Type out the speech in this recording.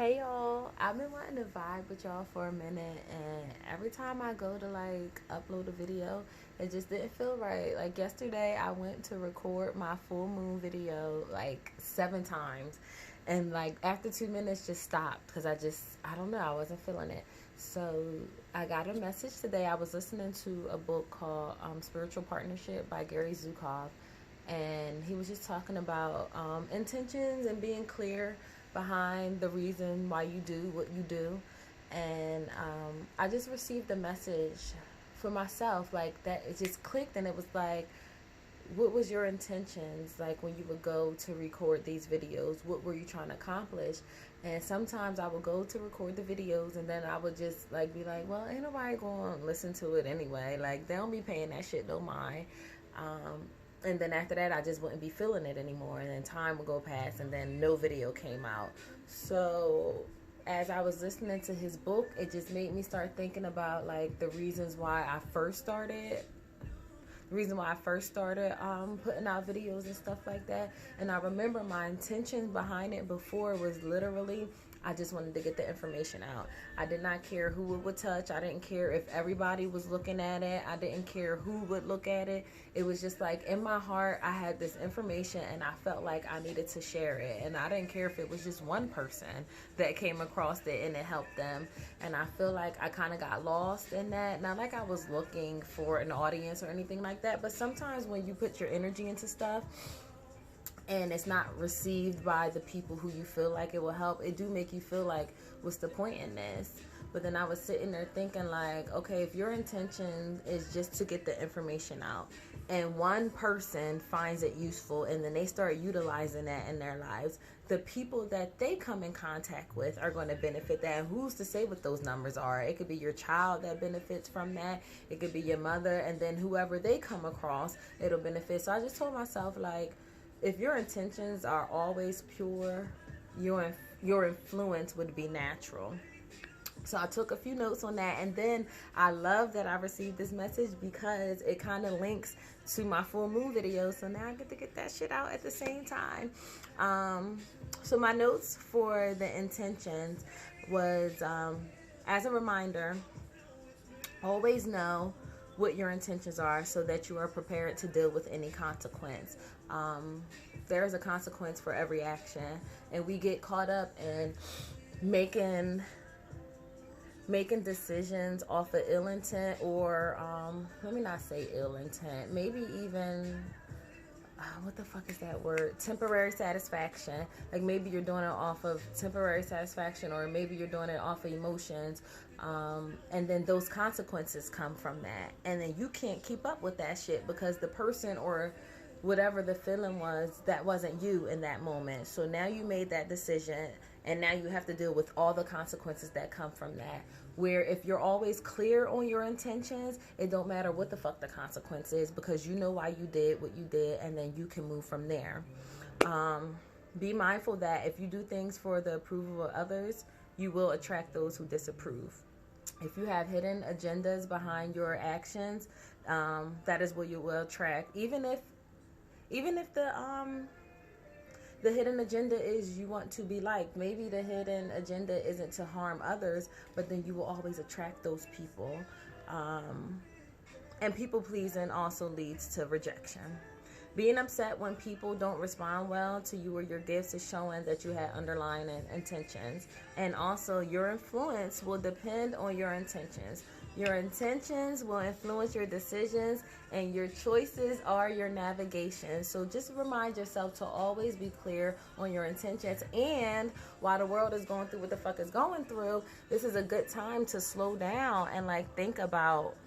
Hey y'all, I've been wanting to vibe with y'all for a minute, and every time I go to like upload a video, it just didn't feel right. Like yesterday, I went to record my full moon video like 7 times, and like after 2 minutes, just stopped because I don't know, I wasn't feeling it. So I got a message today. I was listening to a book called Spiritual Partnership by Gary Zukov, and he was just talking about intentions and being clear behind the reason why you do what you do. And I just received a message for myself like that. It just clicked, and it was like, what was your intentions like when you would go to record these videos? What were you trying to accomplish? And sometimes I would go to record the videos, and then I would just like be like, well, ain't nobody going to listen to it anyway, like they don't be paying that shit no mind. And then after that, I just wouldn't be feeling it anymore, and then time would go past, and then no video came out. So as I was listening to his book, it just made me start thinking about like the reasons why I first started putting out videos and stuff like that. And I remember my intention behind it before was literally, I just wanted to get the information out. I did not care who it would touch. I didn't care if everybody was looking at it. I didn't care who would look at it. It was just like in my heart, I had this information and I felt like I needed to share it. And I didn't care if it was just one person that came across it and it helped them. And I feel like I kind of got lost in that. Not like I was looking for an audience or anything like that, but sometimes when you put your energy into stuff and it's not received by the people who you feel like it will help, it do make you feel like, what's the point in this? But then I was sitting there thinking like, okay, if your intention is just to get the information out and one person finds it useful and then they start utilizing that in their lives, the people that they come in contact with are going to benefit that. And who's to say what those numbers are? It could be your child that benefits from that. It could be your mother, and then whoever they come across, it'll benefit. So I just told myself like, if your intentions are always pure, your influence would be natural. So I took a few notes on that, and then I love that I received this message because it kind of links to my full moon video. So now I get to get that shit out at the same time. So my notes for the intentions was, as a reminder, always know what your intentions are so that you are prepared to deal with any consequence. There is a consequence for every action, and we get caught up in making decisions off of ill intent, or let me not say ill intent, maybe even what the fuck is that word? Temporary satisfaction. Like maybe you're doing it off of temporary satisfaction, or maybe you're doing it off of emotions. And then those consequences come from that. And then you can't keep up with that shit because the person or whatever the feeling was, that wasn't you in that moment. So now you made that decision, and now you have to deal with all the consequences that come from that. Where if you're always clear on your intentions, it don't matter what the fuck the consequence is, because you know why you did what you did, and then you can move from there. Be mindful that if you do things for the approval of others, you will attract those who disapprove. If you have hidden agendas behind your actions, that is what you will attract. Even if the hidden agenda is you want to be liked. Maybe the hidden agenda isn't to harm others, but then you will always attract those people. And people pleasing also leads to rejection. Being upset when people don't respond well to you or your gifts is showing that you had underlying intentions. And also, your influence will depend on your intentions. Your intentions will influence your decisions, and your choices are your navigation. So just remind yourself to always be clear on your intentions. And while the world is going through what the fuck is going through, this is a good time to slow down and like think about